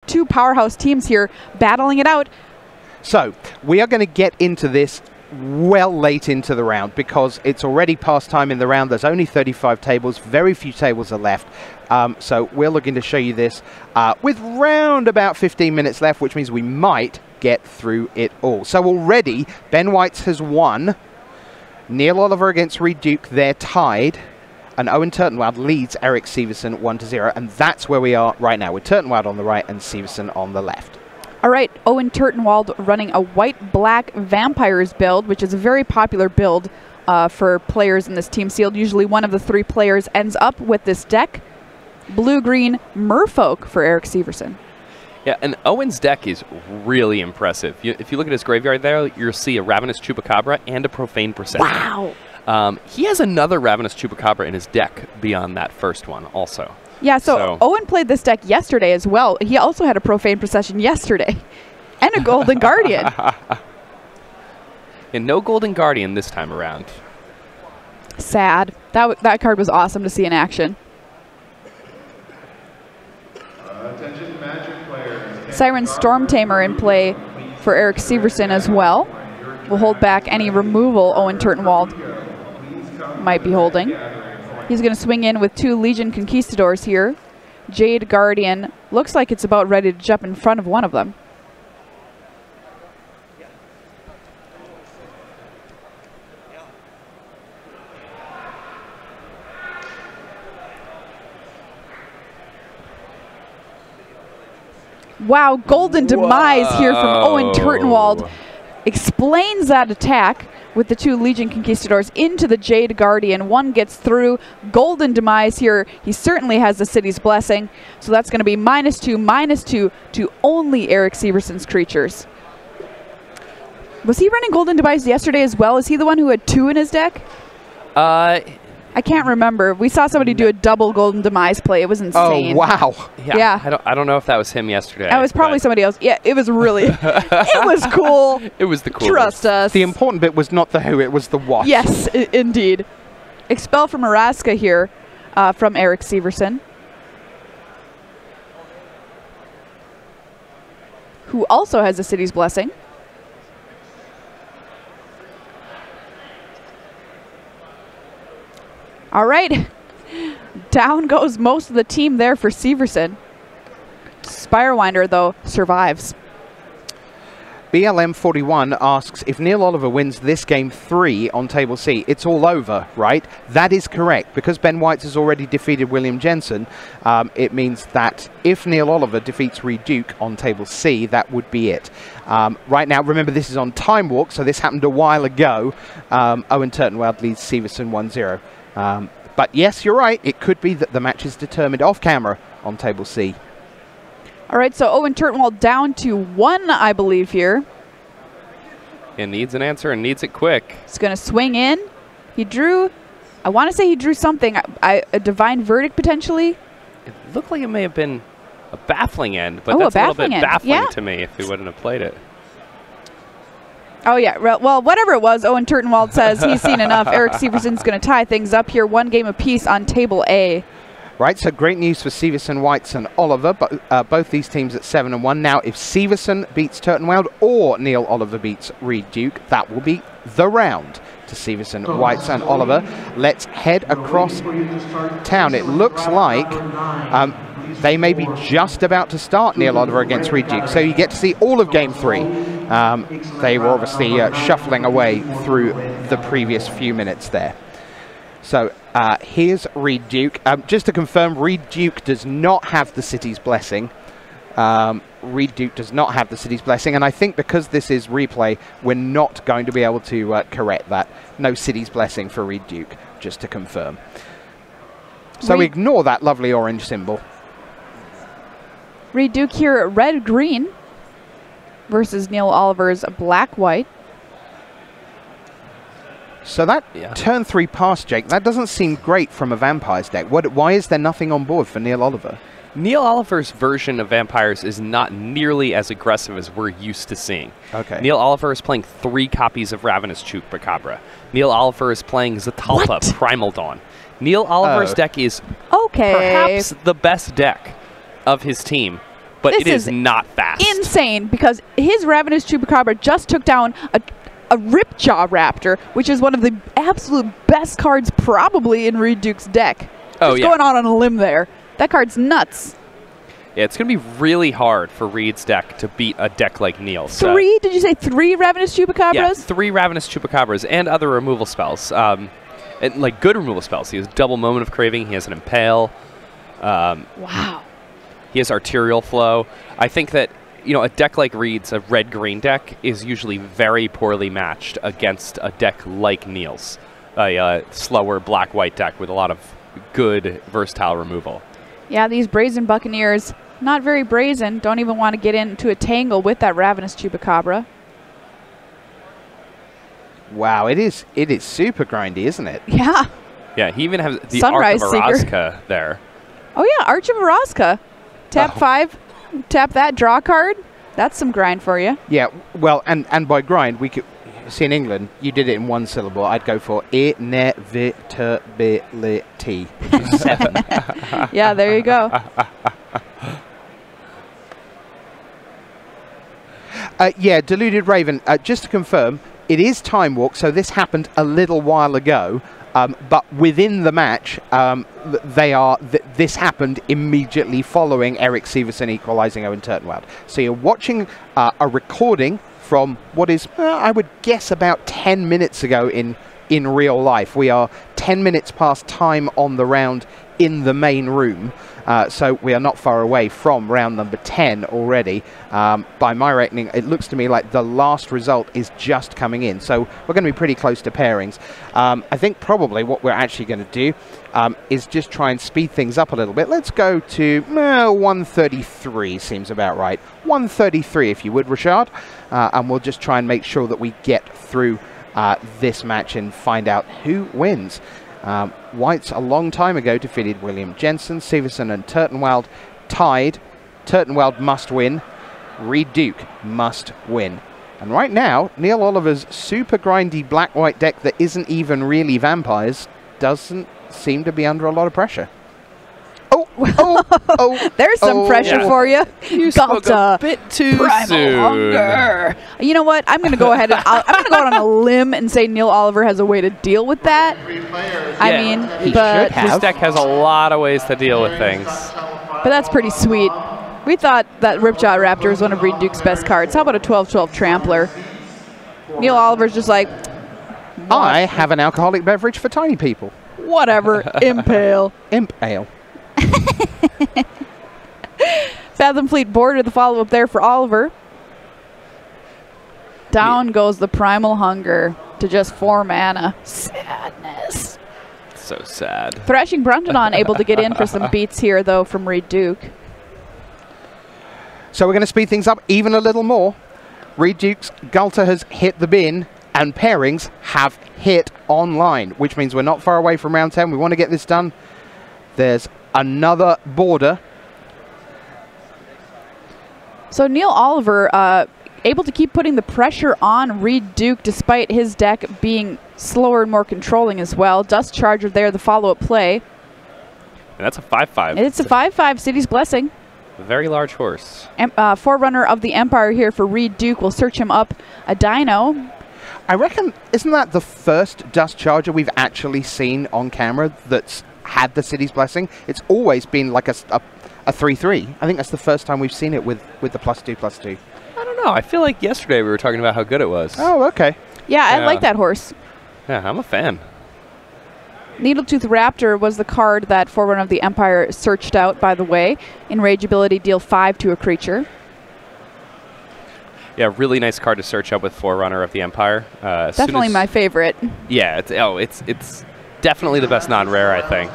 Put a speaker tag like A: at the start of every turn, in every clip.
A: two powerhouse teams here battling it out.
B: So we are going to get into this well late into the round because it's already past time in the round. There's only 35 tables. Very few tables are left. So we're looking to show you this with round about 15 minutes left, which means we might get through it all. So already Ben Weitz has won. Neil Oliver against Reed Duke, they're tied. And Owen Turtenwald leads Eric Severson 1-0. And that's where we are right now with Turtenwald on the right and Severson on the left.
A: All right, Owen Turtenwald running a white-black Vampires build, which is a very popular build for players in this team sealed. Usually one of the three players ends up with this deck. Blue-green Merfolk for Eric Severson.
C: Yeah, and Owen's deck is really impressive. If you look at his graveyard there, you'll see a Ravenous Chupacabra and a Profane Procession.
A: Wow!
C: He has another Ravenous Chupacabra in his deck beyond that first one also.
A: Yeah, so Owen played this deck yesterday as well. He also had a Profane Procession yesterday. And a Golden Guardian.
C: And no Golden Guardian this time around.
A: Sad. That card was awesome to see in action. Siren Storm Tamer in play for Eric Severson as well. Will hold back any removal Owen Turtenwald might be holding. He's going to swing in with two Legion Conquistadors here. Jade Guardian looks like it's about ready to jump in front of one of them. Wow, Golden Demise here from Owen Turtenwald. Explains that attack with the two Legion Conquistadors into the Jade Guardian. One gets through. Golden Demise here. He certainly has the City's Blessing. So that's going to be -2/-2 to only Eric Severson's creatures. Was he running Golden Demise yesterday as well? Is he the one who had 2 in his deck? I can't remember. We saw somebody do a double Golden Demise play. It was insane.
B: Oh, wow.
C: Yeah. I don't know if that was him yesterday.
A: That was probably somebody else. Yeah, it was really, it was cool.
C: It was the coolest.
A: Trust us.
B: The important bit was not the who, it was the what.
A: Yes, indeed. Expel from Araska here from Eric Severson, who also has the City's Blessing. All right, down goes most of the team there for Severson. Spirewinder, though, survives.
B: BLM41 asks, if Neil Oliver wins this game 3 on Table C, it's all over, right? That is correct. Because Ben Weitz has already defeated William Jensen, it means that if Neil Oliver defeats Reed Duke on Table C, that would be it. Right now, remember, this is on Time Walk, so this happened a while ago. Owen Turtenwald leads Severson 1-0. But yes, you're right. It could be that the match is determined off camera on Table C.
A: All right, so Owen Turtenwald down to 1, I believe, here.
C: It needs an answer and needs it quick.
A: He's going to swing in. He drew, I want to say he drew something. A Divine Verdict, potentially?
C: It looked like it may have been a Baffling End, but
A: oh,
C: that's a little bit baffling
A: yeah.
C: to me if he wouldn't have played it.
A: Oh, yeah. Well, whatever it was, Owen Turtenwald says he's seen enough. Eric Severson's going to tie things up here. 1 game apiece on Table A.
B: Right, so great news for Severson, Weitz, and Oliver. But both these teams at 7-1. Now, if Severson beats Turtenwald or Neil Oliver beats Reed Duke, that will be the round to Severson, Weitz, and Oliver. Let's head across town. It looks like they may be just about to start Neil Oliver against Reed Duke. So you get to see all of Game 3. They were obviously shuffling away through the previous few minutes there. So here's Reed Duke. Just to confirm, Reed Duke does not have the City's Blessing. Reed Duke does not have the City's Blessing, and I think because this is replay, we're not going to be able to correct that. No City's Blessing for Reed Duke, just to confirm. So ignore that lovely orange symbol.
A: Reed Duke here, red-green versus Neil Oliver's black-white.
B: So that turn 3 pass, Jake, that doesn't seem great from a Vampires deck. Why is there nothing on board for Neil Oliver?
C: Neil Oliver's version of Vampires is not nearly as aggressive as we're used to seeing.
B: Okay.
C: Neil Oliver is playing 3 copies of Ravenous Chupacabra. Neil Oliver is playing Zatalpa Primal Dawn. Neil Oliver's deck is perhaps the best deck of his team but
A: This
C: it is
A: is
C: not fast.
A: insane because his Ravenous Chupacabra just took down a Ripjaw Raptor, which is one of the absolute best cards probably in Reed Duke's deck.
C: Oh,
A: Just
C: yeah.
A: going out on a limb there. That card's nuts.
C: Yeah, it's going to be really hard for Reed's deck to beat a deck like Neil's.
A: Did you say 3 Ravenous Chupacabras?
C: Yeah, 3 Ravenous Chupacabras and other removal spells. And like good removal spells. He has double Moment of Craving. He has an Impale.
A: Wow.
C: He has Arterial Flow. I think that, you know, a deck like Reed's, a red-green deck, is usually very poorly matched against a deck like Neil's, a slower black-white deck with a lot of good versatile removal.
A: Yeah, these Brazen Buccaneers, not very brazen. Don't even want to get into a tangle with that Ravenous Chupacabra.
B: Wow, it is super grindy, isn't it?
A: Yeah.
C: Yeah, he even has the
A: Sunrise
C: Arc of Arazka there.
A: Oh, yeah, Arch of Arazka. Tap 5, tap that, draw a card. That's some grind for you.
B: Yeah, well, and by grind, we could see in England, you did it in 1 syllable. I'd go for inevitability, which is 7.
A: Yeah, there you go.
B: Yeah, Deluded Raven, just to confirm, it is Time Walk, so this happened a little while ago, but within the match, this happened immediately following Eric Severson equalizing Owen Turtenwald. So you're watching a recording from what is, I would guess, about 10 minutes ago in real life. We are 10 minutes past time on the round in the main room, so we are not far away from round number 10 already. By my reckoning, it looks to me like the last result is just coming in, so we're going to be pretty close to pairings. I think probably what we're actually going to do is just try and speed things up a little bit. Let's go to 133, seems about right. 133 if you would, Rashad, and we'll just try and make sure that we get through this match and find out who wins. White's a long time ago defeated William Jensen. Severson and Turtenwald tied. Turtenwald must win. Reed Duke must win. And right now, Neil Oliver's super grindy black-white deck that isn't even really vampires doesn't seem to be under a lot of pressure.
A: There's some pressure for you.
C: You spoke a bit too soon.
A: Hunger. You know what? I'm going to go ahead and I'm going to go out on a limb and say Neil Oliver has a way to deal with that. I mean, but
C: this deck has a lot of ways to deal with things.
A: But that's pretty sweet. We thought that Ripjaw Raptor was one of Reed Duke's best cards. How about a 12-12 Trampler? Neil Oliver's just like,
B: I have an alcoholic beverage for tiny people.
A: Whatever. Impale.
B: Imp Ale.
A: Fathom Fleet boarded the follow-up there for Oliver. Down goes the Primal Hunger to just 4 mana. Sadness.
C: So sad.
A: Thrashing Brundledon able to get in for some beats here, though, from Reed Duke.
B: So we're going to speed things up even a little more. Reed Duke's Gulter has hit the bin, and pairings have hit online, which means we're not far away from round 10. We want to get this done. There's another border.
A: So Neil Oliver able to keep putting the pressure on Reed Duke despite his deck being slower and more controlling as well. Dust Charger there, the follow-up play.
C: And that's a 5/5.
A: It's a 5/5 City's Blessing.
C: A very large horse.
A: Forerunner of the Empire here for Reed Duke. We'll search him up. A Dino.
B: I reckon, isn't that the first Dust Charger we've actually seen on camera that's had the City's Blessing? It's always been like a 3/3. I think that's the first time we've seen it with the +2/+2.
C: I don't know. I feel like yesterday we were talking about how good it was.
B: Oh, okay.
A: Yeah, I like that horse.
C: Yeah, I'm a fan.
A: Needletooth Raptor was the card that Forerunner of the Empire searched out, by the way. Enrage ability, deal 5 to a creature.
C: Yeah, really nice card to search up with Forerunner of the Empire.
A: Definitely my favorite.
C: Yeah, it's definitely the best non-rare, I think.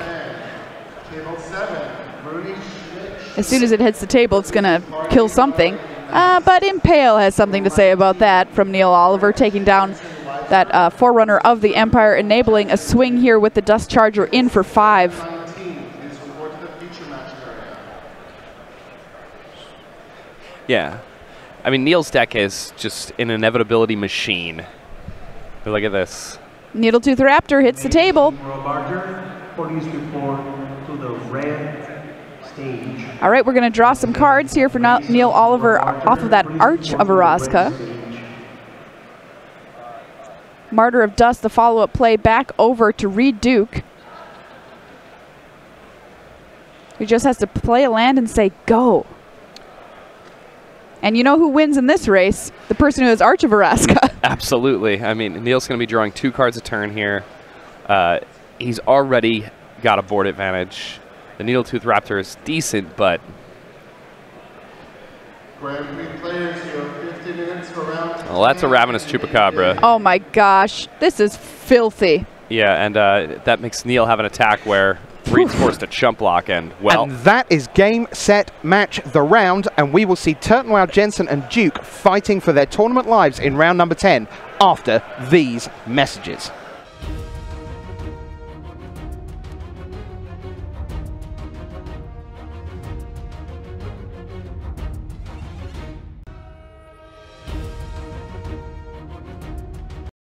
A: As soon as it hits the table, it's going to kill something. But Impale has something to say about that from Neil Oliver, taking down that Forerunner of the Empire, enabling a swing here with the Dust Charger in for 5.
C: Yeah. I mean, Neil's deck is just an inevitability machine. But look at this.
A: Needletooth Raptor hits the table.
D: Please report to the red
A: All right, we're going to draw some cards here for Neil Oliver off of that Arch of Araska. Martyr of Dust, the follow-up play back over to Reed Duke. He just has to play a land and say, go. And you know who wins in this race? The person who has Arch of Araska.
C: Absolutely. I mean, Neil's going to be drawing 2 cards a turn here. He's already got a board advantage. The Needletooth Raptor is decent, but...
D: Grand Prix players, you have 50 minutes for round 10.
C: Well, that's a Ravenous Chupacabra.
A: Oh my gosh, this is filthy.
C: Yeah, and that makes Neil have an attack where Reed's forced to chump block, and, well...
B: And that is game, set, match, the round, and we will see Turtenwald-Jensen and Duke fighting for their tournament lives in round number 10 after these messages.